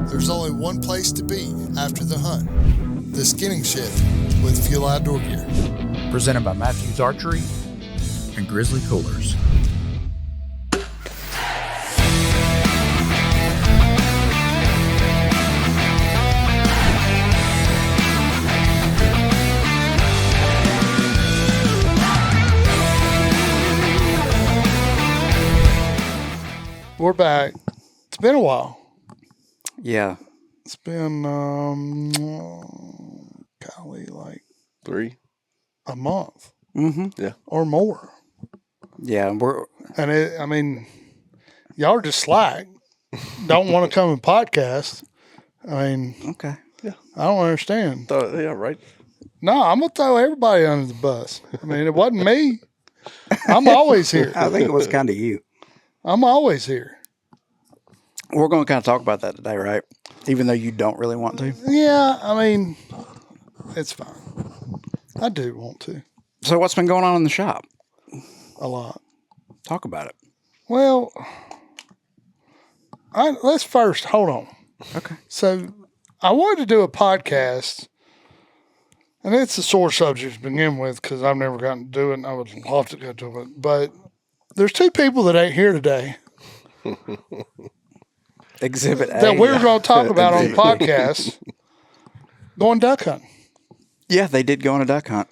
There's only one place to be after the hunt. The skinning shed with Fuel Outdoor Gear. Presented by Mathews Archery and Grizzly Coolers. We're back. It's been a while. Yeah. It's been, like 3 a month. Mm-hmm. Yeah. Or more. Yeah. And y'all are just slack. Don't want to come and podcast. Okay. Yeah. I don't understand. Yeah, right. No, I'm going to throw everybody under the bus. It wasn't me. I'm always here. I think it was kind of you. I'm always here. We're going to kind of talk about that today, right? Even though you don't really want to. Yeah, it's fine. I do want to. So what's been going on in the shop? A lot. Talk about it. Well, let's first, hold on. Okay. So I wanted to do a podcast, and it's a sore subject to begin with because I've never gotten to do it, and I would love to go to it. But there's two people that ain't here today Exhibit A. that we're going to talk about on the podcast going duck hunting. Yeah, they did go on a duck hunt.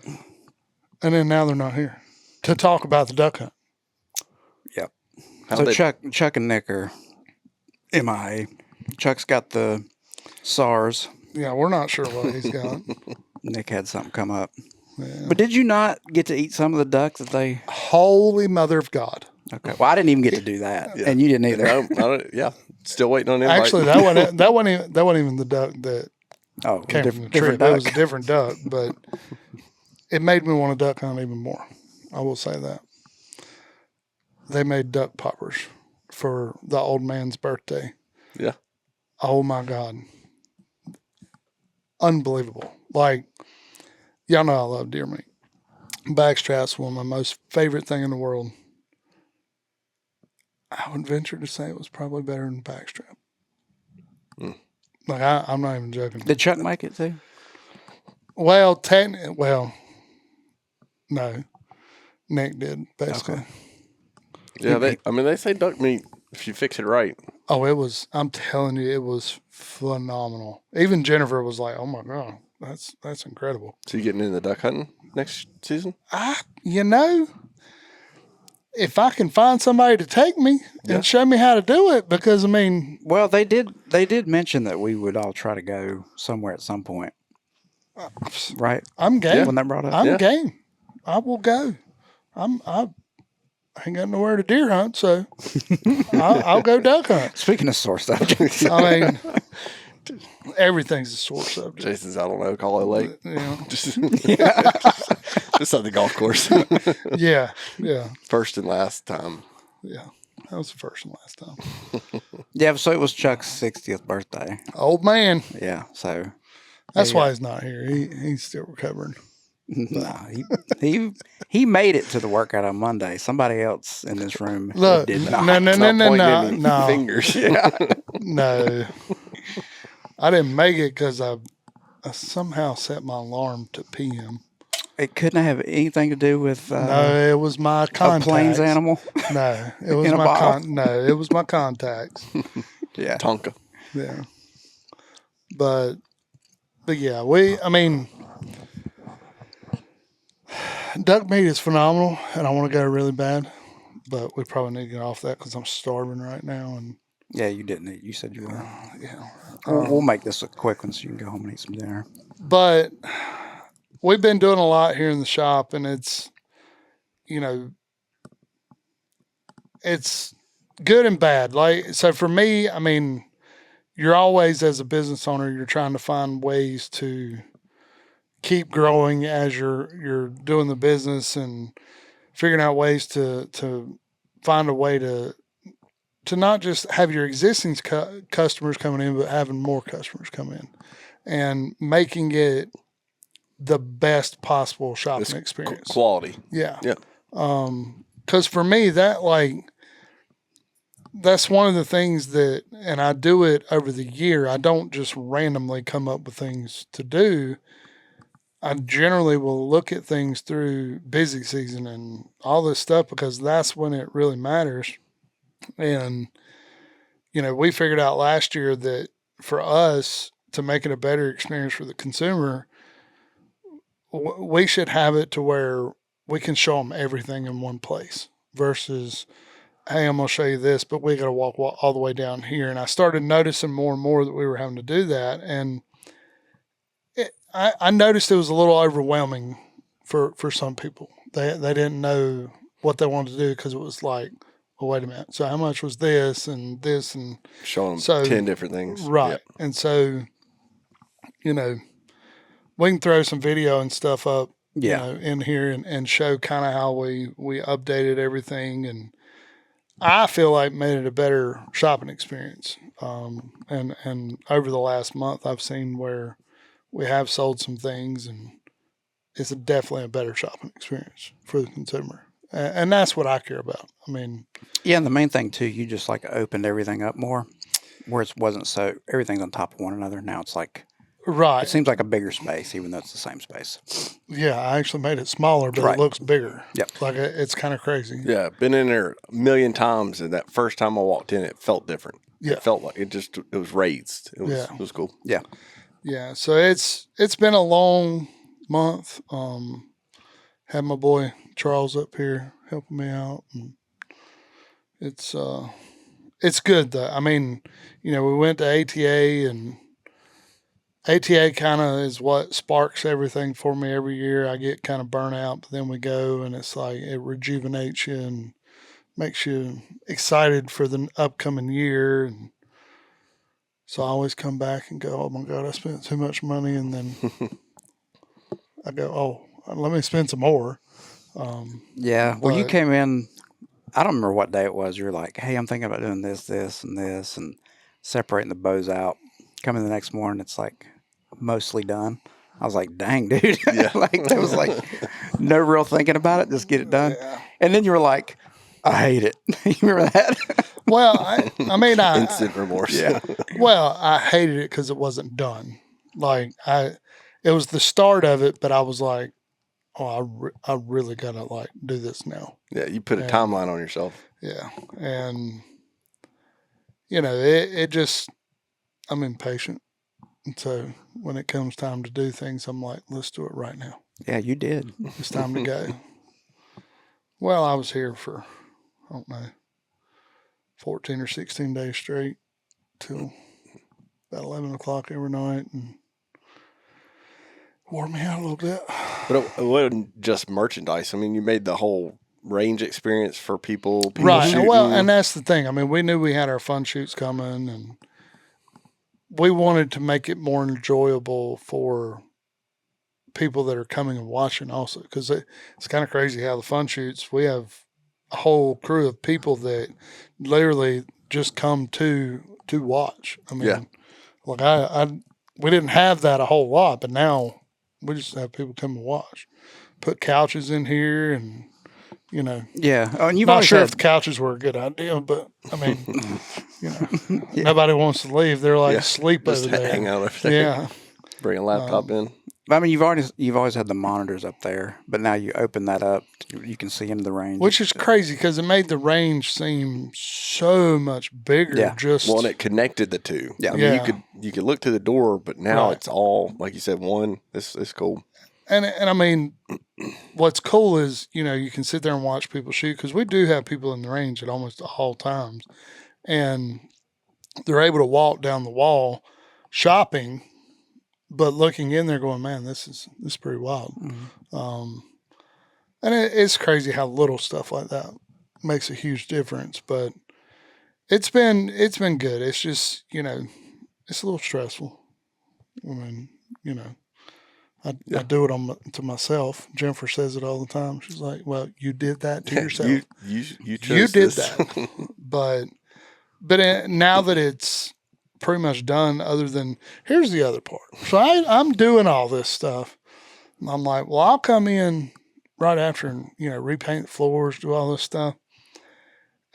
And then now they're not here to talk about the duck hunt. Yep. So Chuck and Nick are MIA. Chuck's got the SARS. Yeah, we're not sure what he's got. Nick had something come up. Yeah. But did you not get to eat some of the duck that they... Holy mother of God. Okay. Well, I didn't even get to do that. Yeah. And you didn't either. No, I don't, yeah. Still waiting on invite. Actually, that wasn't even the duck that came from the trip. It was a different duck, but it made me want to duck hunt even more. I will say that. They made duck poppers for the old man's birthday. Yeah. Oh my God. Unbelievable. Like, y'all know I love deer meat. Backstrap's one of my most favorite thing in the world. I would venture to say it was probably better than backstrap. Like, I'm not even joking. Did Chuck make it too? Well, no. Nick did, basically. Okay. Yeah, they say duck meat, if you fix it right. Oh, I'm telling you, it was phenomenal. Even Jennifer was like, oh my God, that's incredible. So you getting into duck hunting next season? If I can find somebody to take me and show me how to do it, because well, they did mention that we would all try to go somewhere at some point, right? I'm game. Yeah. When that brought up, I'm game. I will go. I ain't got nowhere to deer hunt, so I'll go duck hunt. Speaking of sore subjects, everything's a sore subject. Jason's out on Ocala Lake. Yeah. Just on the golf course. Yeah. First and last time. Yeah. That was the first and last time. Yeah, so it was Chuck's 60th birthday. Old man. Yeah, so that's why he's not here. He's still recovering. No, he made it to the workout on Monday. Somebody else in this room did not. No. Fingers. Yeah. No. I didn't make it because I somehow set my alarm to PM. It couldn't have anything to do with no, it was my contacts. A Plains animal. No, it was it was my contacts. Yeah, Tonka. Yeah, but yeah, duck meat is phenomenal, and I want to go really bad, but we probably need to get off that because I'm starving right now. And yeah, you didn't eat. You said you were. Yeah, we'll make this a quick one so you can go home and eat some dinner. But we've been doing a lot here in the shop, and it's good and bad. Like, so for me, you're always, as a business owner, you're trying to find ways to keep growing as you're doing the business and figuring out ways to find a way to not just have your existing customers coming in, but having more customers come in and making it the best possible shopping experience. Quality. Yeah. Yeah. Because for me, that that's one of the things that, and I do it over the year. I don't just randomly come up with things to do. I generally will look at things through busy season and all this stuff because that's when it really matters. And, we figured out last year that for us to make it a better experience for the consumer, we should have it to where we can show them everything in one place versus, hey, I'm going to show you this, but we got to walk all the way down here. And I started noticing more and more that we were having to do that. And I noticed it was a little overwhelming for some people. They didn't know what they wanted to do because it was like, well, wait a minute. So how much was this and this and showing them 10 different things. Right. Yep. And so, we can throw some video and stuff up, in here and show kind of how we updated everything. And I feel like made it a better shopping experience. And over the last month, I've seen where we have sold some things, and it's definitely a better shopping experience for the consumer. And that's what I care about. I mean, yeah, and the main thing too, you just like opened everything up more, where it wasn't so everything's on top of one another. Now it's like, right. It seems like a bigger space, even though it's the same space. Yeah, I actually made it smaller, but Right. it looks bigger. Yep. Like it's kind of crazy. Yeah, been in there a million times, and that first time I walked in, it felt different. Yeah. It felt like it was raised. It was cool. Yeah. Yeah. So it's been a long month. Had my boy Charles up here helping me out, and it's good though. I mean, we went to ATA, and ATA kind of is what sparks everything for me every year. I get kind of burnt out, but then we go, and it's like it rejuvenates you and makes you excited for the upcoming year. And so I always come back and go, oh my God, I spent too much money. And then I go, oh, let me spend some more. Yeah. Well, you came in, I don't remember what day it was. You're like, hey, I'm thinking about doing this, and separating the bows out. Coming the next morning, it's like mostly done. I was like, dang, dude. Yeah. Like, there was like no real thinking about it. Just get it done. Yeah. And then you were like, I hate it. You remember that? Well, I mean, Instant remorse. Yeah. well, I hated it because it wasn't done. Like it was the start of it, but I was like, oh, I really gotta like do this now. Yeah, you put a timeline on yourself. Yeah, and it just, I'm impatient, and so when it comes time to do things, I'm like, let's do it right now. Yeah, you did. It's time to go. Well, I was here for, I don't know, 14 or 16 days straight till about 11 o'clock every night, and wore me out a little bit. But it wasn't just merchandise. I mean, you made the whole range experience for people Right. shooting. Well, and that's the thing. I mean, we knew we had our fun shoots coming, and we wanted to make it more enjoyable for people that are coming and watching also, because it's kind of crazy how the fun shoots, we have a whole crew of people that literally just come to watch. I mean, Yeah. like we didn't have that a whole lot, but now we just have people come and watch. Put couches in here, and Yeah. Oh, and you've not always sure had, if the couches were a good idea, but I mean, nobody wants to leave. They're like sleep Just over there. hang out over there. Yeah. Bring a laptop in. I mean, you've always had the monitors up there, but now you open that up, you can see into the range. Which is crazy because it made the range seem so much bigger. Yeah. Just Well, and it connected the two. Yeah. I mean, Yeah. you could look through the door, but now Right. it's all, like you said, one. It's cool. and I mean, what's cool is you can sit there and watch people shoot, because we do have people in the range at almost all times, and they're able to walk down the wall shopping, but looking in there going, man, this is pretty wild. Mhm. And it's crazy how little stuff like that makes a huge difference. But it's been good. It's just it's a little stressful. I mean, I do it to myself. Jennifer says it all the time. She's like, "Well, you did that to yourself. You chose You did this. that." But now that it's pretty much done, other than here's the other part. So I'm doing all this stuff. And I'm like, well, I'll come in right after and repaint the floors, do all this stuff.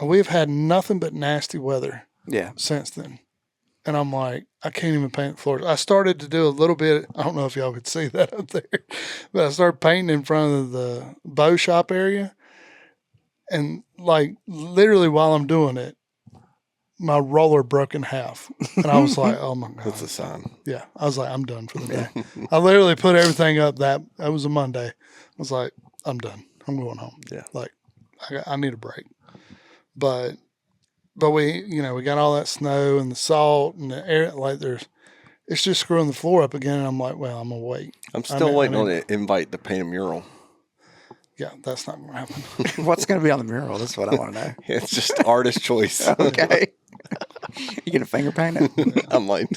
we've had nothing but nasty weather Yeah. since then. And I'm like, I can't even paint the floors. I started to do a little bit. I don't know if y'all could see that up there, but I started painting in front of the bow shop area. And like literally while I'm doing it, my roller broke in half. And I was like, oh my God. That's a sign. Yeah. I was like, I'm done for the day. I literally put everything up that was a Monday. I was like, I'm done. I'm going home. Yeah. Like I need a break. But we, we got all that snow and the salt and the air, like it's just screwing the floor up again. And I'm like, well, I'm going to wait. I'm still waiting on an invite to paint a mural. Yeah, that's not going to happen. What's going to be on the mural? That's what I want to know. It's just artist choice. Okay. You gonna finger paint it? I might.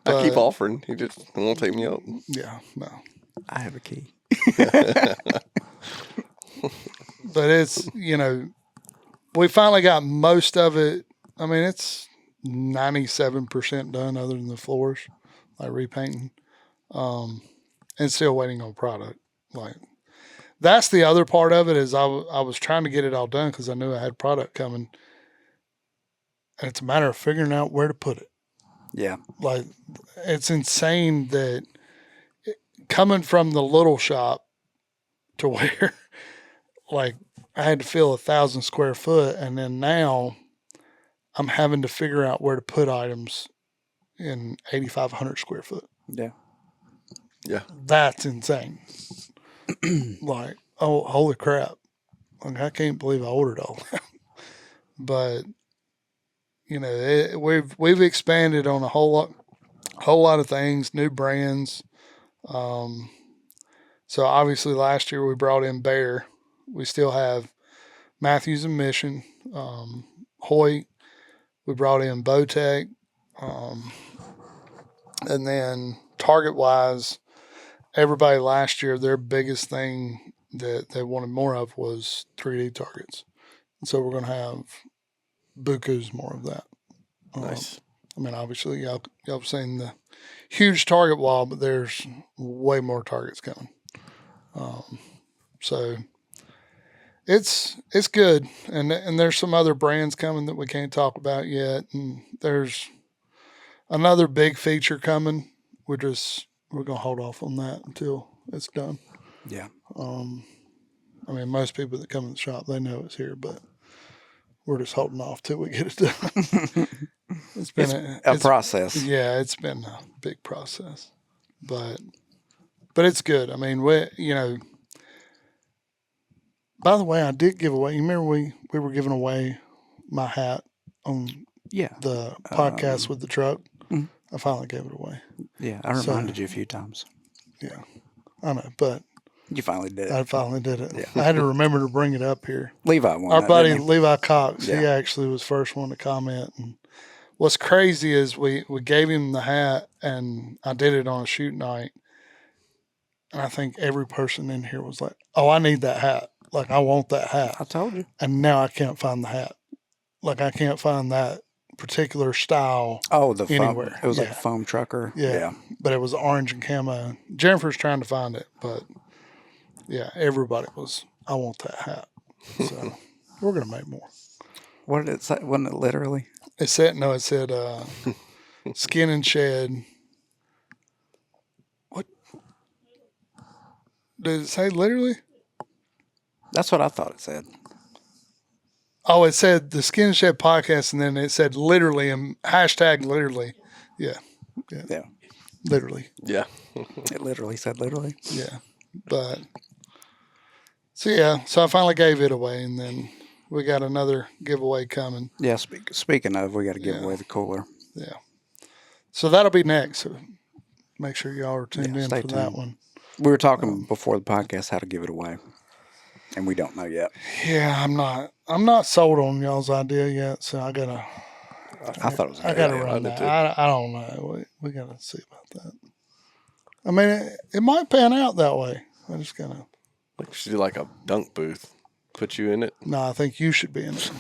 I keep offering. He just won't take me up. Yeah, no. I have a key. But it's, we finally got most of it. I mean, it's 97% done other than the floors, like repainting. And still waiting on product. Like, that's the other part of it is I was trying to get it all done because I knew I had product coming. And it's a matter of figuring out where to put it. Yeah. Like, it's insane that coming from the little shop to where, like, I had to fill 1,000 square foot, and then now I'm having to figure out where to put items in 8,500 square foot. Yeah. Yeah. That's insane. Like, oh, holy crap. Like, I can't believe I ordered all that. But, we've expanded on a whole lot of things, new brands. So obviously last year we brought in Bear. We still have Mathews and Mission, Hoyt. We brought in Bowtech. And then target wise, everybody last year, their biggest thing that they wanted more of was 3D targets. And so we're going to have bukus more of that. Nice. I mean, obviously, y'all have seen the huge target wall, but there's way more targets coming. So it's good, and there's some other brands coming that we can't talk about yet, and there's another big feature coming. We're gonna hold off on that until it's done. Yeah. I mean, most people that come in the shop, they know it's here, but we're just holding off till we get it done. It's been a process. Yeah, it's been a big process, but it's good. I mean, by the way, I did give away. You remember we were giving away my hat on the podcast with the truck. Mm-hmm. I finally gave it away. Yeah, I reminded you a few times. Yeah, I know, but you finally did it. I finally did it. Yeah. I had to remember to bring it up here. Levi won. Our buddy Levi Cox, Yeah. he actually was the first one to comment. And what's crazy is we gave him the hat, and I did it on a shoot night. And I think every person in here was like, "Oh, I need that hat. Like, I want that hat." I told you. And now I can't find the hat. Like, I can't find that particular style. Oh, the anywhere. foam. It was like a foam trucker. Yeah. But it was orange and camo. Jennifer's trying to find it, but yeah, everybody was, I want that hat. So we're going to make more. What did it say? Wasn't it literally? It said Skin and Shed. What? Did it say literally? That's what I thought it said. Oh, it said the Skin and Shed podcast, and then it said literally and hashtag literally. Yeah. Literally. Yeah. It literally said literally. Yeah. But so I finally gave it away, and then we got another giveaway coming. Yeah. Speaking of, we got to give away the cooler. Yeah. So that'll be next. So make sure y'all are tuned in stay for that tuned. one. We were talking before the podcast how to give it away, and we don't know yet. Yeah, I'm not sold on y'all's idea yet, so I gotta. I thought it was. I gotta run that. I don't know. We gotta see about that. I mean, it might pan out that way. I just gotta. We should do like a dunk booth. Put you in it. No, I think you should be in it.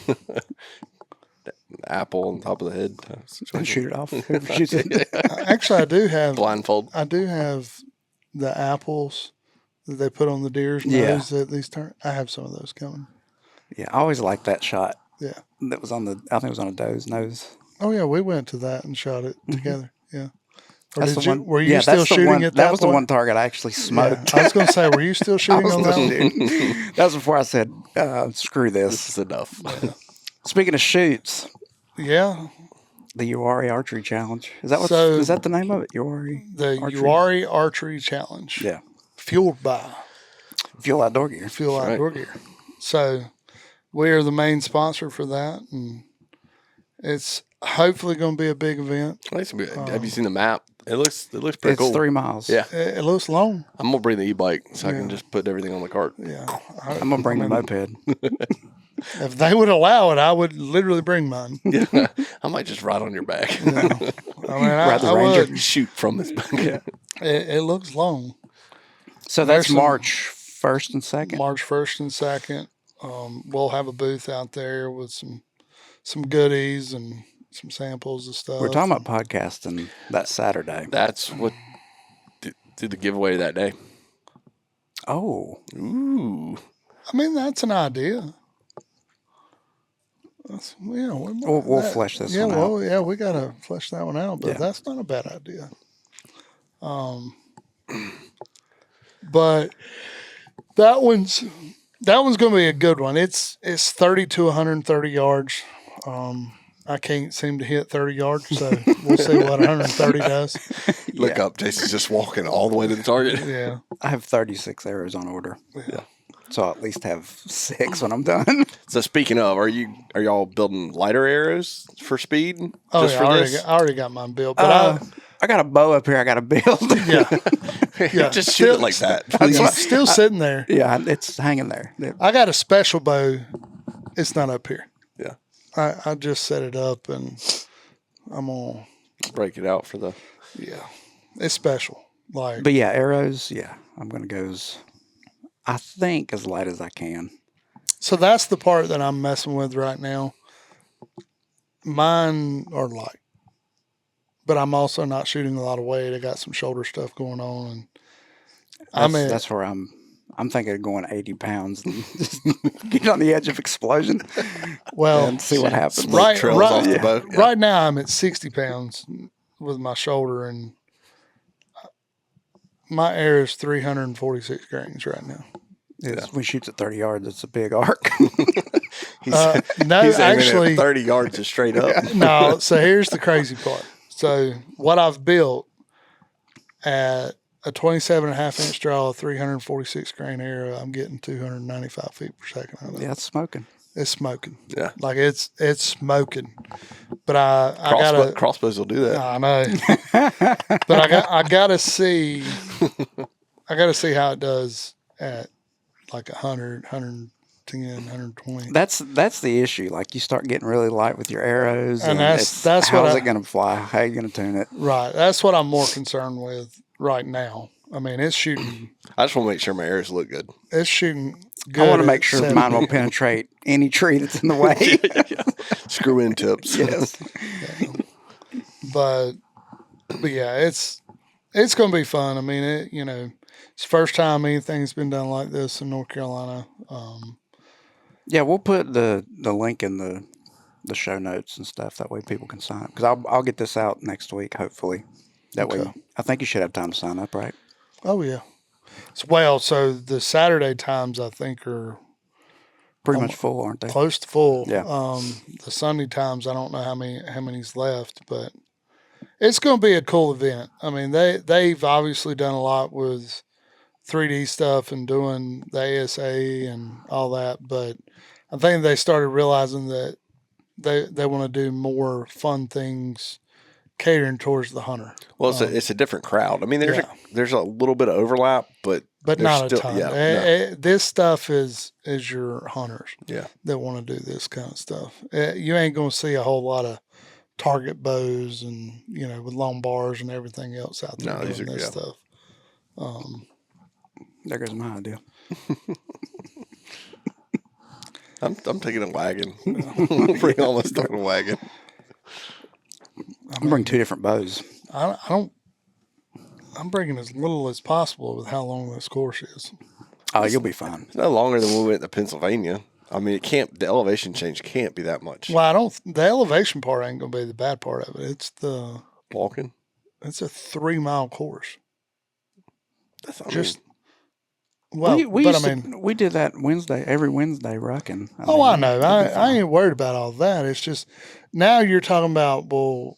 Apple on top of the head. Shoot it off. Actually, I do have blindfold. I do have the apples that they put on the deer's nose at these turn. I have some of those coming. Yeah, I always liked that shot. Yeah. That was on the. I think it was on a doe's nose. Oh yeah, we went to that and shot it together. Yeah. Or That's did the you? one. Were you yeah, still that's the shooting one, at that was the point? one target I actually Yeah. smoked. I was going to say, were you still shooting on that one? That was before I said, "Screw This this." is enough. Speaking of shoots, Yeah. the Uwharrie Archery Challenge is that what? So- Is that the name of it? Uwharrie. The Archery? Uwharrie Archery Challenge. Yeah. Fueled by Fuel outdoor gear. Fuel That's Outdoor Gear. So we are the main sponsor for that, and it's hopefully going to be a big event. Have you seen the map? It looks pretty It's cool. 3 miles. Yeah. It looks long. I'm gonna bring the e-bike so I Yeah. can just put everything on the cart. Yeah. I'm gonna bring the moped. If they would allow it, I would literally bring mine. Yeah. I might just ride on your back. I mean, Ride the I Ranger. would. Shoot from this back. Yeah. It looks long. So that's There's some- March 1st and 2nd. March 1st and 2nd. We'll have a booth out there with some goodies and some samples and stuff. We're talking about podcasting that Saturday. That's what did the giveaway that day. Oh, Ooh. I mean, that's an idea. we'll flesh this one out. Yeah, we got to flesh that one out, but Yeah. that's not a bad idea. But that one's going to be a good one. It's 30 to 130 yards. I can't seem to hit 30 yards, so we'll see what 130 does. Look up. Jason's just walking all the way to the target. Yeah. I have 36 arrows on order, Yeah. so I'll at least have 6 when I'm done. So speaking of, are y'all building lighter arrows for speed? Oh, just yeah, for I this? already got mine built, but I got a bow up here. I got to build. yeah, yeah, Just shoot it like that, please. it's still sitting there. Yeah, it's hanging there. I got a special bow. It's not up here. Yeah. I just set it up and I'm on. Break it out for the. Yeah, it's special. Like, But yeah, arrows. Yeah, I'm gonna go I think as light as I can. so that's the part that I'm messing with right now. Mine are light, but I'm also not shooting a lot of weight. I got some shoulder stuff going on, and That's where I'm thinking of going 80 pounds and just get on the edge of explosion well, and see what happens. right, trails right, off the bow. Yeah. right now I'm at 60 pounds with my shoulder, and my air is 346 grains right now. When he shoots at 30 yards, it's a big arc. No, He's aiming actually, at 30 yards just straight up. no. So here's the crazy part. So what I've built at a 27.5-inch draw, 346 grain arrow, I'm getting 295 feet per second out of it. Yeah, it's smoking. It's smoking. Yeah. Like it's smoking. But I gotta. Crossbows will do that. I know. But I gotta see. I gotta see how it does at like 100, 110, 120. That's the issue. Like you start getting really light with your arrows, And that's how's what it going to fly? How are you going to tune it? Right. That's what I'm more concerned with right now. I mean, it's shooting. I just want to make sure my arrows look good. It's shooting good. I want to at make sure 70. mine will penetrate any tree that's in the way. Screw in tips. Yes. But yeah, it's going to be fun. I mean, it's the first time anything's been done like this in North Carolina. Yeah, we'll put the link in the show notes and stuff. That way people can sign up. Because I'll get this out next week, hopefully. That way, I think you should have time to sign up, right? Oh yeah. So the Saturday times I think are Pretty much full, aren't they? close to full. Yeah. The Sunday times I don't know how many's left, but it's going to be a cool event. I mean, they've obviously done a lot with 3D stuff and doing the ASA and all that, but I think they started realizing that they want to do more fun things catering towards the hunter. Well, it's a different crowd. I mean, there's a little bit of overlap, but But there's not still, a ton. Yeah, no. This stuff is your hunters Yeah. that want to do this kind of stuff. You ain't going to see a whole lot of target bows and, with long bars and everything else out there No, these doing are- this yeah. stuff. There goes my idea. I'm taking a wagon. Bring all my stuff in a wagon. I'm bringing 2 different bows. I'm bringing as little as possible with how long this course is. Oh, you'll be fine. It's no longer than when we went to Pennsylvania. I mean, the elevation change can't be that much. Well, the elevation part ain't going to be the bad part of it. It's Walking? it's a 3-mile course. That's, Well, we did that every Wednesday rucking. I know. I ain't worried about all that. It's just now you're talking about, well,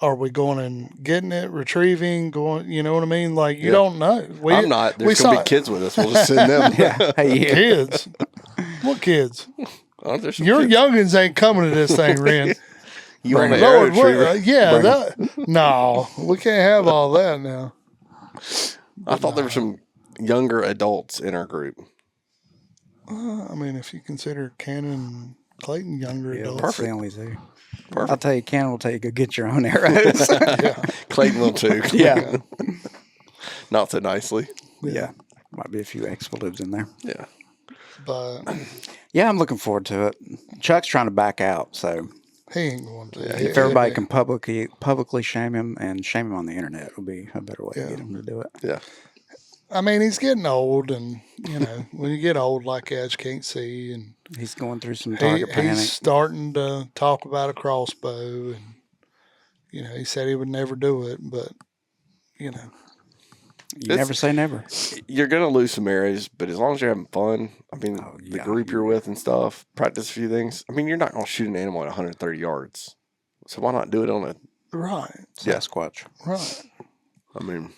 are we going and getting it, retrieving, going, you know what I mean? Like, you don't know. I'm not. There's going to be kids with us. We'll just send them. Kids? What kids? Your kids. youngins ain't coming to this thing, Ren. You want an arrow retriever? No, we can't have all that now. I thought there were some younger adults in our group. I mean, if you consider Cannon and Clayton younger adults. Perfect. Only two. Perfect. I'll tell you, Cannon will tell you, go get your own arrows. Clayton will too. Yeah. Not so nicely. Yeah. Might be a few expletives in there. Yeah. But yeah, I'm looking forward to it. Chuck's trying to back out, so he ain't going to. If everybody can publicly shame him and shame him on the internet, would be a better way to get him to do it. Yeah. I mean, he's getting old, and when you get old like that, you can't see, and he's going through some target panic. He's starting to talk about a crossbow, and he said he would never do it, but you never say never. You're gonna lose some areas, but as long as you're having fun, I mean, the group you're with and stuff, practice a few things. I mean, you're not gonna shoot an animal at 130 yards, so why not do it on a Sasquatch? Right. I mean.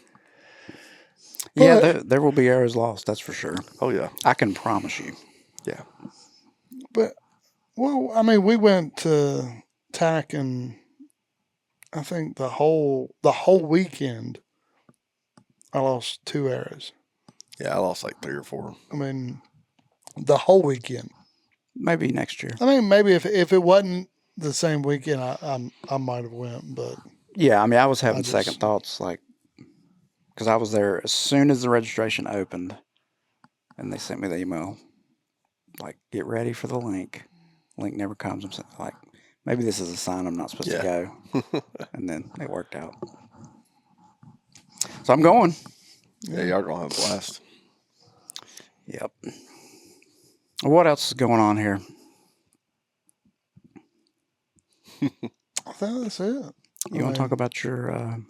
Yeah, there will be arrows lost, that's for sure. Oh, yeah. I can promise you. Yeah. But, well, I mean, we went to tack, and I think the whole weekend, I lost 2 arrows. Yeah, I lost like 3 or 4. I mean, the whole weekend. Maybe next year. I mean, maybe if it wasn't the same weekend, I might have went, but. Yeah, I mean, I was having second thoughts, like, because I was there as soon as the registration opened, and they sent me the email, like, get ready for the link. Link never comes. I'm like, maybe this is a sign I'm not supposed to go. And then it worked out. So I'm going. Yeah, y'all going to have a blast. Yep. What else is going on here? I think that's it. You want to talk about your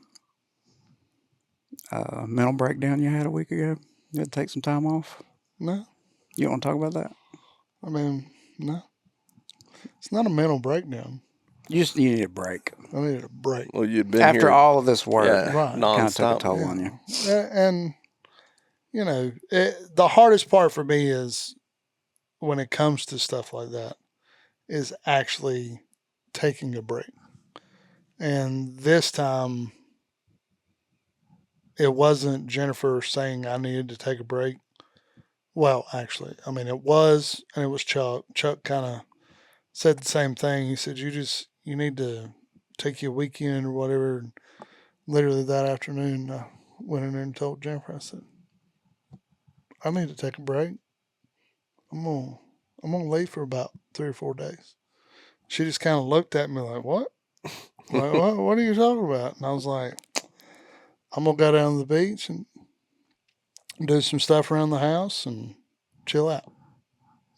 mental breakdown you had a week ago? You had to take some time off? No. You don't want to talk about that? I mean, no. It's not a mental breakdown. You need a break. I needed a break. Well, you'd been After here, all of this work, right. Kind of took a toll on you. And, the hardest part for me is when it comes to stuff like that is actually taking a break. And this time, it wasn't Jennifer saying I needed to take a break. Well, actually, I mean, it was, and it was Chuck. Chuck kind of said the same thing. He said, you need to take your weekend or whatever. And literally that afternoon, I went in there and told Jennifer, I said, I need to take a break. I'm gonna leave for about 3 or 4 days. She just kind of looked at me like, what? Like, what are you talking about? And I was like, I'm going to go down to the beach and do some stuff around the house and chill out.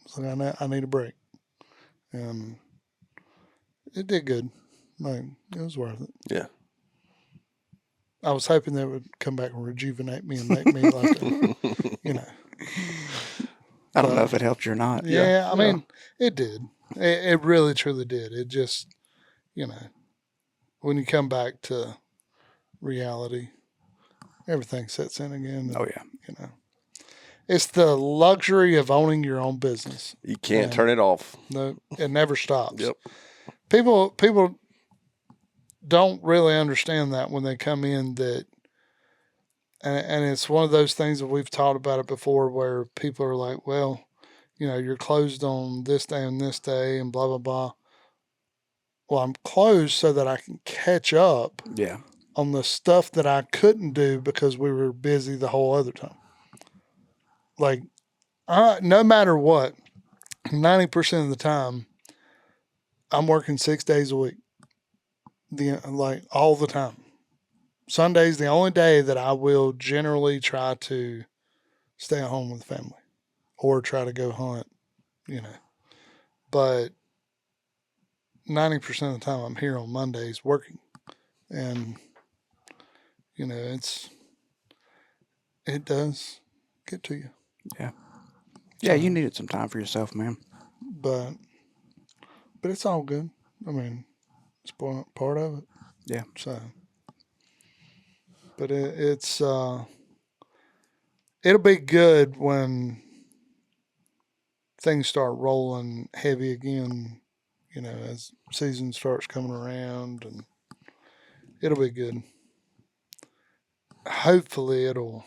So I need a break. And it did good. Like, it was worth it. Yeah. I was hoping that would come back and rejuvenate me and make me like, I don't know if it helped you or not. Yeah, I mean, it did. It really, truly did. It just, when you come back to reality, everything sets in again. Oh, yeah. It's the luxury of owning your own business. You can't turn it off. No, it never stops. Yep. People don't really understand that when they come in that, and it's one of those things that we've talked about it before where people are like, well, you're closed on this day and this day and blah, blah, blah. Well, I'm closed so that I can catch up on the stuff that I couldn't do because we were busy the whole other time. Like, no matter what, 90% of the time, I'm working 6 days a week. All the time. Sunday's the only day that I will generally try to stay at home with the family or try to go hunt, but 90% of the time I'm here on Mondays working, and it does get to you. Yeah. Yeah, you needed some time for yourself, man. But it's all good. I mean, it's part of it. Yeah. So, but it's it'll be good when things start rolling heavy again. As season starts coming around, and it'll be good. Hopefully, it'll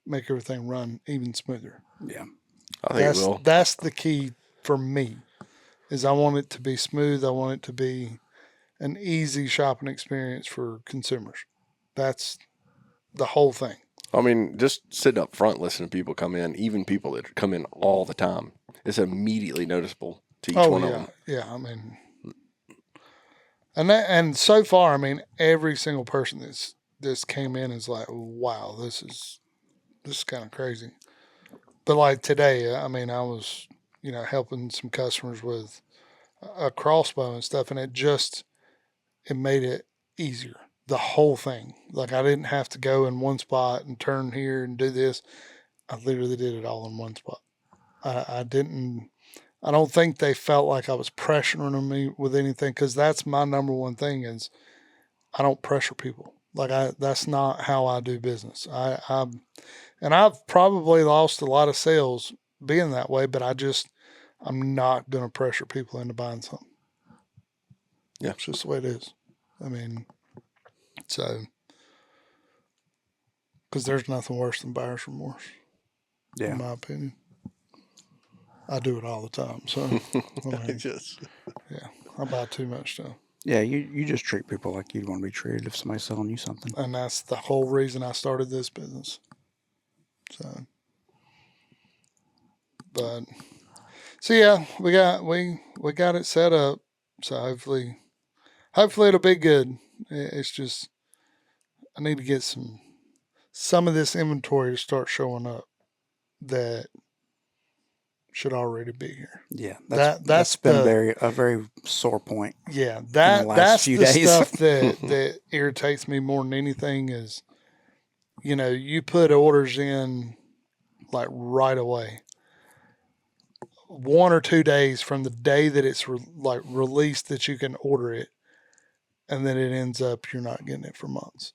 make everything run even smoother. Yeah. I think it will. That's the key for me. Is I want it to be smooth. I want it to be an easy shopping experience for consumers. That's the whole thing. I mean, just sitting up front listening to people come in, even people that come in all the time, it's immediately noticeable to each one of them. Yeah, I mean, and so far, I mean, every single person this came in is like, wow, this is kind of crazy. But like today, I mean, I was helping some customers with a crossbow and stuff, and it made it easier. The whole thing. Like I didn't have to go in one spot and turn here and do this. I literally did it all in one spot. I don't think they felt like I was pressuring me with anything, because that's my number one thing is I don't pressure people. Like that's not how I do business. And I've probably lost a lot of sales being that way, but I'm not going to pressure people into buying something. Yeah. It's just the way it is. I mean, so, because there's nothing worse than buyer's remorse, in my opinion. I do it all the time. So, I mean, I buy too much stuff. Yeah, you just treat people like you'd want to be treated if somebody's selling you something. And that's the whole reason I started this business. So, yeah, we got it set up. So hopefully it'll be good. It's just I need to get some of this inventory to start showing up that should already be here. Yeah, that's been a very sore point. Yeah, that's the stuff that irritates me more than anything is, you put orders in like right away, 1 or 2 days from the day that it's released that you can order it, and then it ends up you're not getting it for months.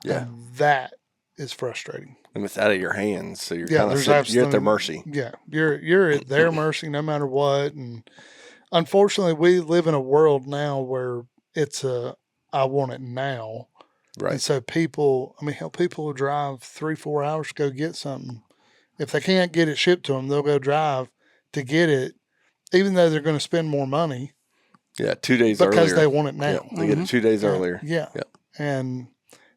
Yeah, and that is frustrating. And it's out of your hands, so you're kind of you're at their mercy. Yeah, you're at their mercy no matter what. And unfortunately, we live in a world now where it's I want it now. Right. And so people will drive 3-4 hours to go get something. If they can't get it shipped to them, they'll go drive to get it, even though they're going to spend more money. Yeah, 2 days earlier. Because they want it now. Yeah, they get it 2 days earlier. Yeah. And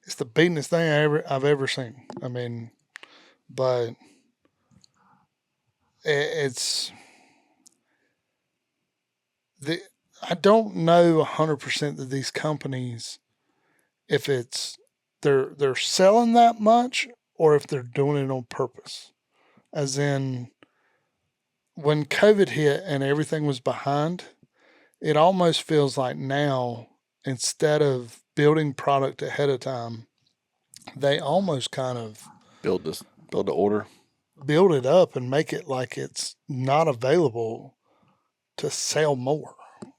it's the beatingest thing I've ever seen. I mean, but I don't know 100% that these companies, if they're selling that much or if they're doing it on purpose. As in, when COVID hit and everything was behind, it almost feels like now, instead of building product ahead of time, they almost kind of build the order, build it up and make it like it's not available to sell more.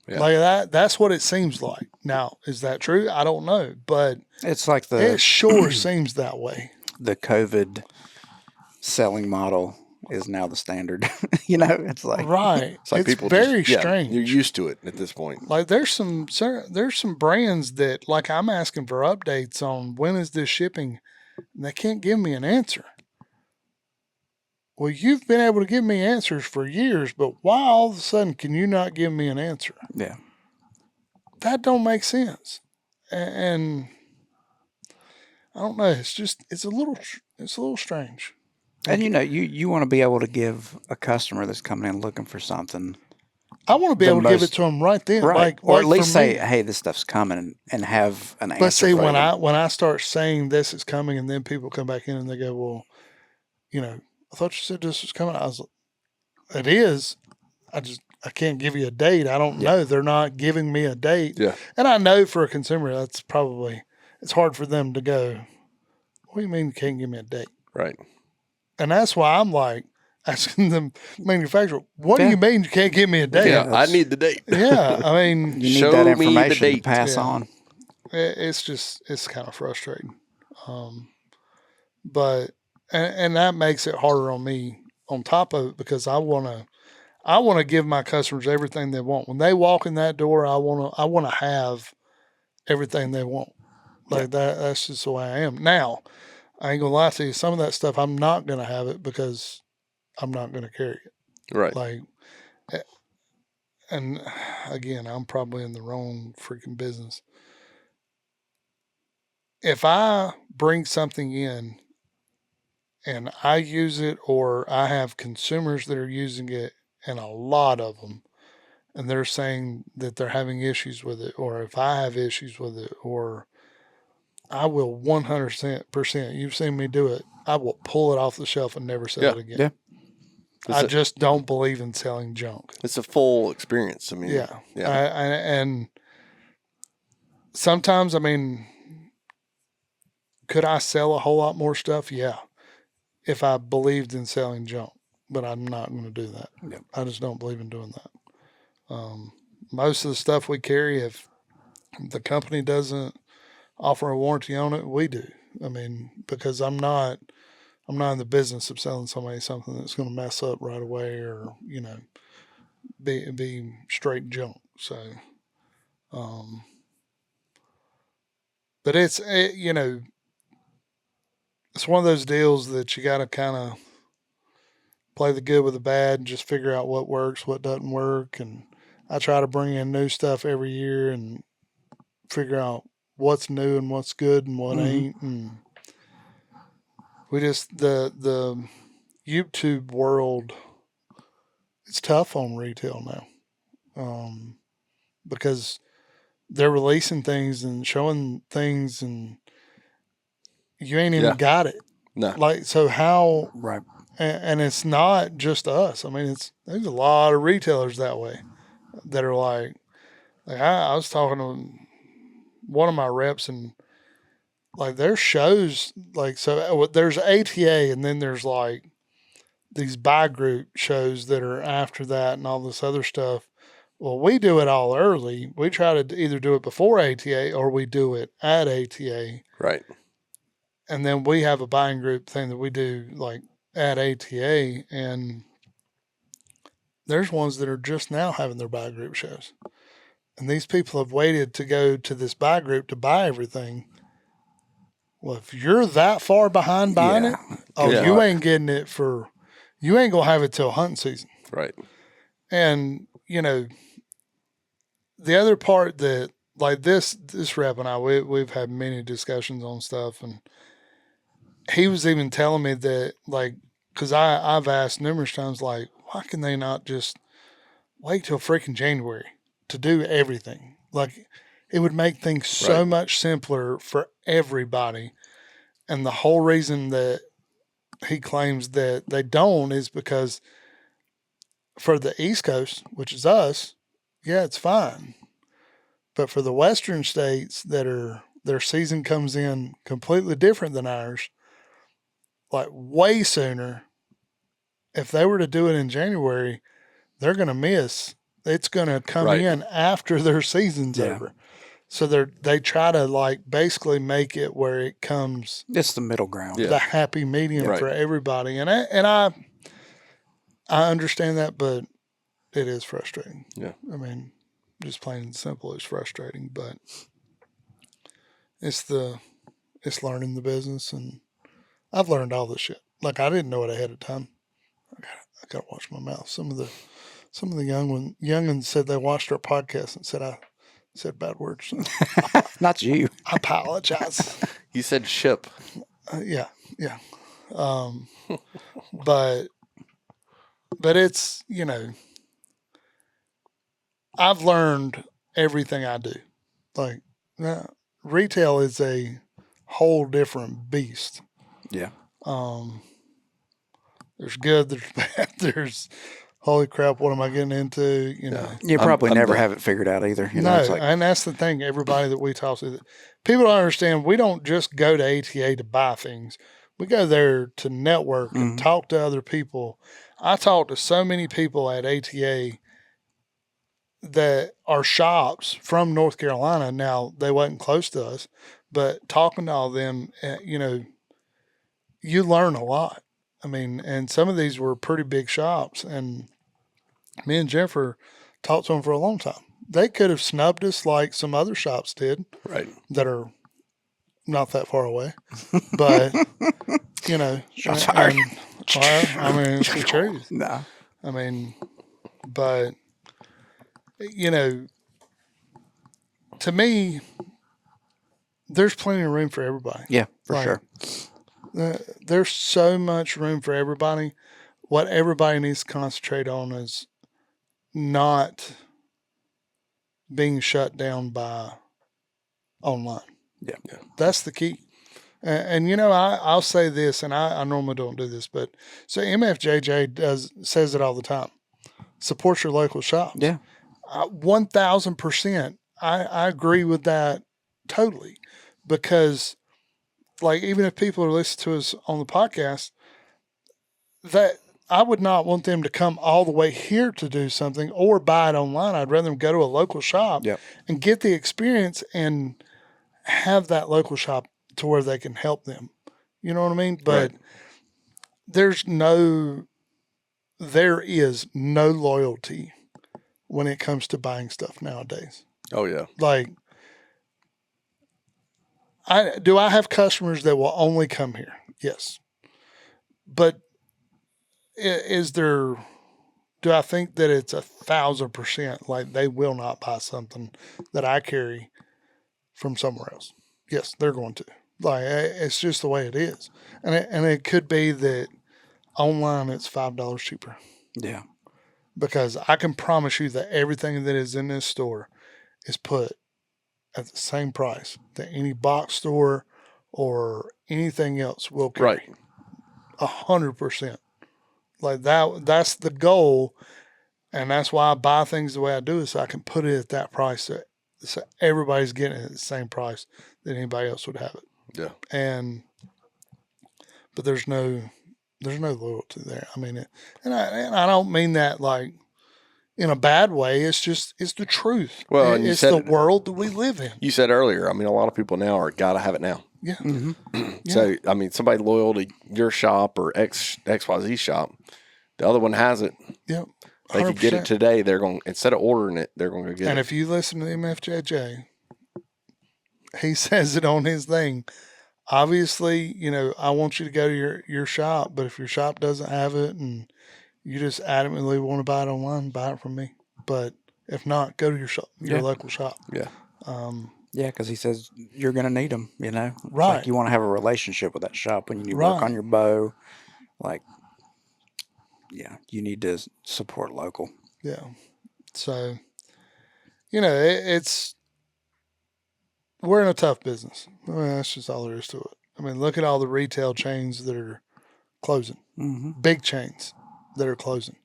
Yeah. Like that's what it seems like. Now, is that true? I don't know, but it's like it sure seems that way. The COVID selling model is now the standard. It's like right. It's like people very strange. You're used to it at this point. Like there's some brands that like I'm asking for updates on when is this shipping, and they can't give me an answer. Well, you've been able to give me answers for years, but why all of a sudden can you not give me an answer? Yeah, that don't make sense, and I don't know. It's a little strange. And you want to be able to give a customer that's coming in looking for something. I want to be able to give it to them right then, right? Or at least say, "Hey, this stuff's coming," and have an answer. But see, when I start saying this is coming, and then people come back in and they go, "Well, I thought you said this was coming." I was like, "It is. I I can't give you a date. I don't know. They're not giving me a date. Yeah. And I know for a consumer, that's probably, it's hard for them to go, what do you mean you can't give me a date? Right. And that's why I'm like asking the manufacturer, what do you mean you can't give me a date? Yeah, I need the date. Yeah. I mean, You need Show that me the information to date. pass on. it's kind of frustrating. But, and that makes it harder on me on top of it because I want to give my customers everything they want. When they walk in that door, I want to have everything they want. Like that's just the way I am. Now, I ain't gonna lie to you, some of that stuff I'm not gonna have it because I'm not gonna carry it. Right. Like, and again, I'm probably in the wrong freaking business. If I bring something in and I use it, or I have consumers that are using it, and a lot of them, and they're saying that they're having issues with it, or if I have issues with it, or I will 100%, you've seen me do it, I will pull it off the shelf and never sell it again. Yeah. I just don't believe in selling junk. It's a full experience. I mean, Yeah. yeah. And sometimes, I mean, could I sell a whole lot more stuff? Yeah. If I believed in selling junk, but I'm not going to do that. Yep. I just don't believe in doing that. Most of the stuff we carry, if the company doesn't offer a warranty on it, we do. I mean, because I'm not in the business of selling somebody something that's going to mess up right away, or be straight junk. So, but it's one of those deals that you got to kind of play the good with the bad and just figure out what works, what doesn't work. And I try to bring in new stuff every year and figure out what's new and what's good and what ain't. And we just, the YouTube world, it's tough on retail now. Because they're releasing things and showing things and you ain't even got it. No. Like, so how, Right. and it's not just us. I mean, there's a lot of retailers that way that are like I was talking to one of my reps, and like there's shows, like, so there's ATA, and then there's like these buy group shows that are after that and all this other stuff. Well, we do it all early. We try to either do it before ATA or we do it at ATA. Right. And then we have a buying group thing that we do like at ATA, and there's ones that are just now having their buy group shows. And these people have waited to go to this buy group to buy everything. Well, if you're that far behind buying it, you ain't getting it you ain't going to have it till hunting season. Right. And, the other part that, like this rep and I, we've had many discussions on stuff, and he was even telling me that, like, because I've asked numerous times, like, why can they not just wait till freaking January to do everything? Like, it would make things so much simpler for everybody. And the whole reason that he claims that they don't is because for the East Coast, which is us, yeah, it's fine. But for the Western states their season comes in completely different than ours, like way sooner, if they were to do it in January, they're going to miss. It's going to come in after their season's over. So they try to like basically make it where it comes. It's the middle ground. The happy medium for everybody. And I understand that, but it is frustrating. Yeah. I mean, just plain and simple, it's frustrating, but it's learning the business, and I've learned all this shit. Like, I didn't know it ahead of time. I gotta watch my mouth. Some of the young'uns said they watched our podcast and said I said bad words. So Not you. I apologize. You said ship. Yeah. But it's, I've learned everything I do. Like, retail is a whole different beast. Yeah. There's good, there's bad, there's holy crap, what am I getting into? You know, You probably never have it figured out either. You know, no, it's like, and that's the thing. Everybody that we talk to, people don't understand. We don't just go to ATA to buy things. We go there to network and talk to other people. I talk to so many people at ATA that are shops from North Carolina. Now, they wasn't close to us, but talking to all of them, you know, you learn a lot. I mean, and some of these were pretty big shops, and me and Jennifer talked to them for a long time. They could have snubbed us like some other shops did, Right. that are not that far away. But, you know, Shots and, fired. well, I mean, it's the truth. nah. I mean, but, you know, to me, there's plenty of room for everybody. Yeah, for Like, sure. There's so much room for everybody. What everybody needs to concentrate on is not being shut down by online. Yeah. That's the key. And you know, I'll say this, and I normally don't do this, but so MFJJ says it all the time. Support your local shops. Yeah. 1,000%. I agree with that totally, because like, even if people are listening to us on the podcast, that I would not want them to come all the way here to do something or buy it online. I'd rather them go to a local shop and get the experience and have that local shop to where they can help them. You know what I mean? But there is no loyalty when it comes to buying stuff nowadays. Oh yeah. Like, I have customers that will only come here? Yes. But do I think that it's 1,000% like they will not buy something that I carry from somewhere else? Yes, they're going to. Like, it's just the way it is. And it could be that online it's $5 cheaper. Yeah. Because I can promise you that everything that is in this store is put at the same price that any box store or anything else will carry. Right. 100%. Like that's the goal. And that's why I buy things the way I do, is so I can put it at that price, so everybody's getting it at the same price that anybody else would have it. Yeah. But there's no loyalty there. I mean, and I don't mean that like in a bad way. It's the truth. Well, and it's the world that we live in. You said earlier, I mean, a lot of people now are gotta have it now. Yeah. Mm-hmm. So, I mean, somebody loyal to your shop or XYZ shop, the other one has it. Yep. They could get it today. They're going, instead of ordering it, they're going to get it. And if you listen to MFJJ, he says it on his thing. Obviously, you know, I want you to go to your shop, but if your shop doesn't have it and you just adamantly want to buy it online, buy it from me. But if not, go to your shop, your local shop. Yeah. Yeah, because he says you're going to need them, you know? It's Right. like you want to have a relationship with that shop when you work on your bow. Like, yeah, you need to support local. Yeah. So, you know, we're in a tough business. I mean, that's just all there is to it. I mean, look at all the retail chains that are closing. Mm-hmm. Big chains that are closing.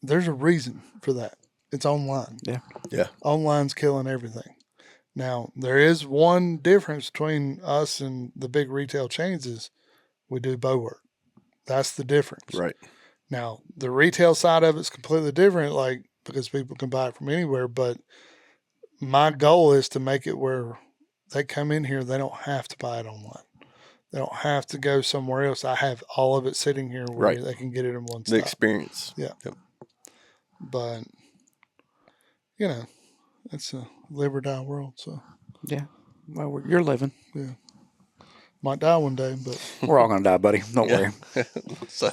There's a reason for that. It's online. Yeah. Yeah. Online's killing everything. Now, there is one difference between us and the big retail chains is we do bow work. That's the difference. Right. Now, the retail side of it's completely different, like, because people can buy it from anywhere. But my goal is to make it where they come in here, they don't have to buy it online. They don't have to go somewhere else. I have all of it sitting here where they can get it in one stop. The experience. Yeah. Yep. But, you know, it's a live or die world. So, yeah. Well, you're living. Yeah. Might die one day, but we're all going to die, buddy. Don't worry. So.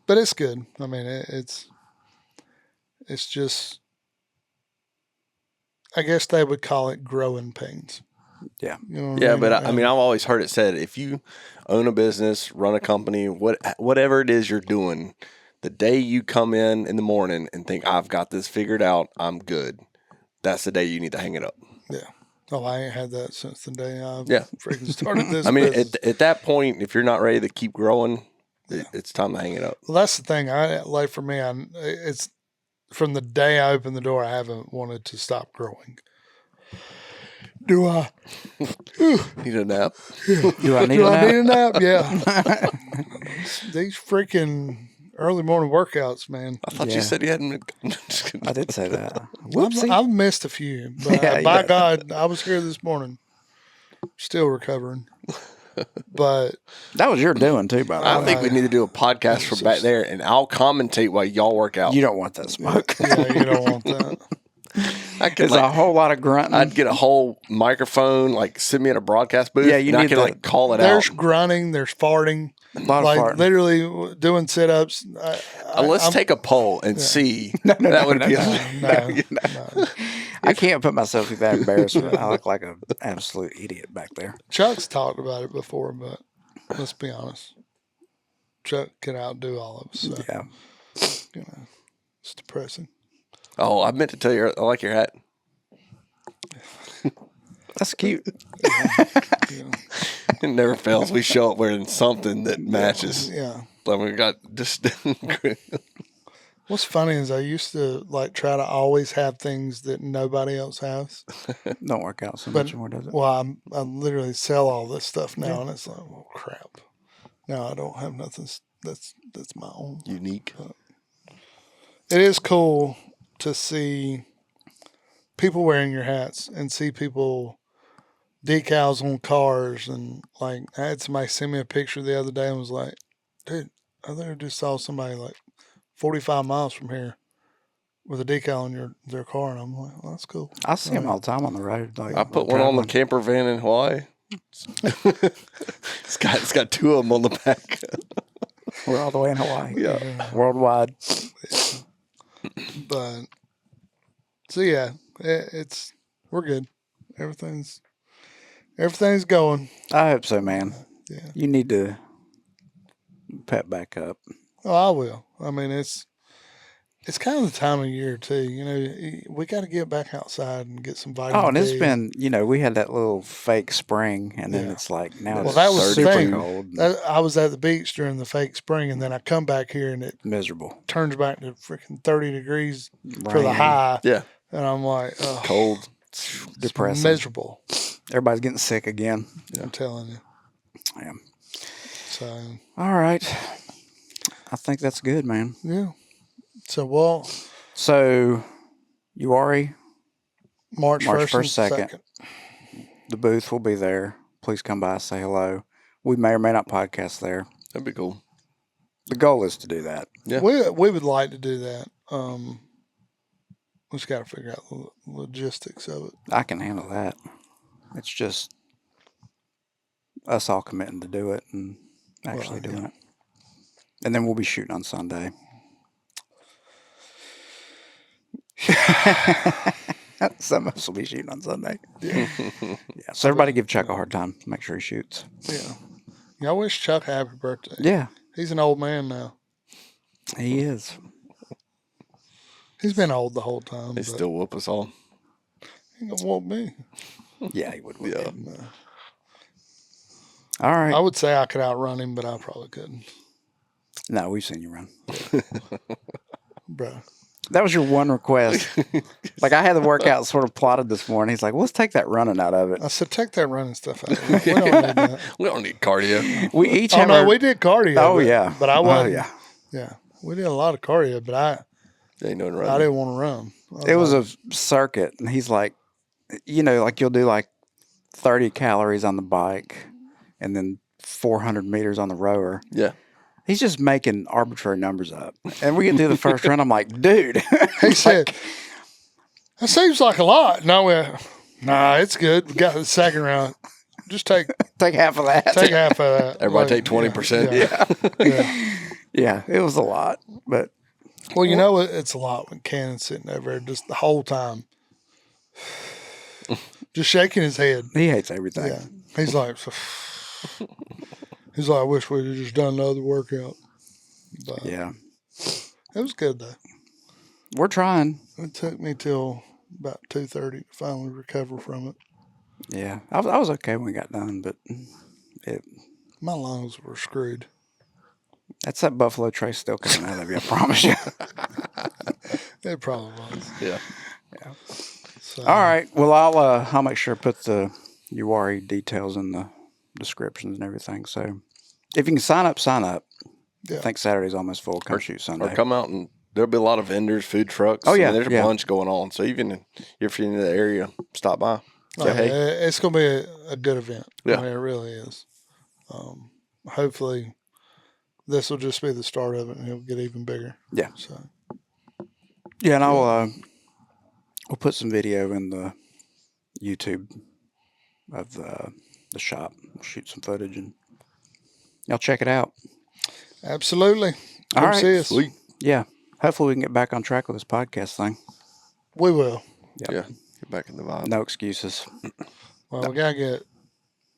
But it's good. I mean, it's just, I guess they would call it growing pains. Yeah. You know what Yeah, I mean? but I mean, I've always heard it said, if you own a business, run a company, whatever it is you're doing, the day you come in the morning and think, I've got this figured out, I'm good, that's the day you need to hang it up. Yeah. Oh, I ain't had that since the day I Yeah. freaking started this. I mean, business. at that point, if you're not ready to keep growing, it's time to hang it up. Well, that's the thing. Like for me, it's from the day I opened the door, I haven't wanted to stop growing. Do I Need a nap? Do I need do a I nap? need a nap? Yeah. These freaking early morning workouts, man. I thought Yeah. you said you hadn't. Just kidding. I did say that. Whoopsie. I've missed a few, but Yeah, by yeah. God, I was here this morning, still recovering. But That was your doing too, by the I way. think we need to do a podcast from back there, and I'll commentate while y'all work out. You don't want that smoke. yeah, you don't want that. I could It's a whole lot of grunting. I'd get a whole microphone, like sit me in a broadcast booth. Yeah, you and I need could to- like call it There's out. grunting, there's farting, a lot of like farting. literally doing sit-ups. Let's take a poll and see. That would be. No. I can't put myself through that embarrassment. I look like an absolute idiot back there. Chuck's talked about it before, but let's be honest. Chuck can outdo all of us. So, Yeah. you know, it's depressing. Oh, I meant to tell you, I like your hat. That's cute. You know, It never fails. We show up wearing something that matches. yeah. Like we got just. What's funny is I used to like try to always have things that nobody else has. Don't work out so But much anymore, does it? well, I literally sell all this stuff now, and it's like, oh crap! Now I don't have nothing that's my own. Unique. It is cool to see people wearing your hats and see people decals on cars, and like I had somebody send me a picture the other day and was like, dude, I literally just saw somebody like 45 miles from here with a decal on their car, and I'm like, well, that's cool. I see them all the time on the road. Like, I put one on the traveling. camper van in Hawaii. it's got two of them on the back. We're all the way in Hawaii. Yeah. Worldwide. But so yeah, we're good. Everything's going. I hope so, man. Yeah. You need to pep back up. Oh, I will. I mean, it's kind of the time of year too. You know, we got to get back outside and get some vitamin Oh, and it's D. been, we had that little fake spring, and then Yeah. it's like now Well, it's that was the super thing. cold, and I was at the beach during the fake spring, and then I come back here and it miserable. turns back to freaking 30 degrees for the Rain. high, Yeah. and I'm like, oh, Cold. it's Depressing. miserable. Everybody's getting sick again. I'm telling you. Yeah. So All right. I think that's good, man. yeah. So well, So, Uwharrie, March March 1st, and 1st, 2nd. The booth will be there. Please come by, say hello. We may or may not podcast there. That'd be cool. The goal is to do that. Yeah. We would like to do that. We just got to figure out the logistics of it. I can handle that. It's just us all committing to do it and actually doing it. And then we'll be shooting on Sunday. Some of us will be shooting on Sunday. Yeah. So everybody give Chuck a hard time. Make sure he shoots. Yeah. I wish Chuck a happy birthday. Yeah, He's an old man now. he is. He's been old the whole time. They but still whoop us all. he ain't gonna want me. Yeah, he would. Yeah. All right. I would say I could outrun him, but I probably couldn't. No, we've seen you run. Bro. That was your one request. Like I had the workout sort of plotted this morning. He's like, let's take that running out of it. I said, take that running stuff out of it. We don't need that. We don't need cardio. We each Oh, have no, our- we did cardio. Oh, but, yeah. But I wasn't. Oh, yeah. Yeah. We did a lot of cardio, but I Ain't no running. didn't want to run. It was a circuit, and he's like, like you'll do like 30 calories on the bike and then 400 meters on the rower. Yeah. He's just making arbitrary numbers up. And we get through the first run. I'm like, dude. He said, that seems like a lot. No, nah, it's good. We got the second round. Just take half of that. half of that. Everybody take 20%. Yeah. Yeah, it was a lot. But Well, you know, it's a lot when Cannon's sitting over there just the whole time. Just shaking his head. he hates everything. Yeah. He's like, I wish we'd have just done another workout. But Yeah. it was good, though. We're trying. It took me till about 2:30 to finally recover from it. Yeah. I was okay when we got done, but My lungs were screwed. That's that Buffalo Trace still coming out of you, I promise you. It probably was. Yeah. So, All right. Well, I'll make sure to put the Uwharrie details in the descriptions and everything. So if you can sign up, sign up. Yeah. I think Saturday's almost full. Come shoot Sunday. Or come out and there'll be a lot of vendors, food trucks. Oh, yeah, I mean, there's yeah. a bunch going on. So even if you're in the area, stop by. Say, Oh, hey. it's going to be a good event. Yeah. I mean, it really is. Hopefully, this will just be the start of it, and it'll get even bigger. Yeah. So. Yeah, and we'll put some video in the YouTube of the shop. We'll shoot some footage and y'all check it out. Absolutely. All Come right. see us. Sweet. Yeah. Hopefully we can get back on track with this podcast thing. We will. Yep. Yeah. Get back in the vibe. No excuses. Well, we got to get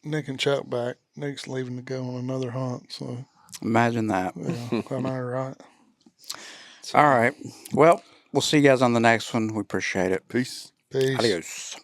Nick and Chuck back. Nick's leaving to go on another hunt. So, Imagine that. yeah, I know, right? All right. Well, we'll see you guys on the next one. We appreciate it. Peace. Peace. Adios.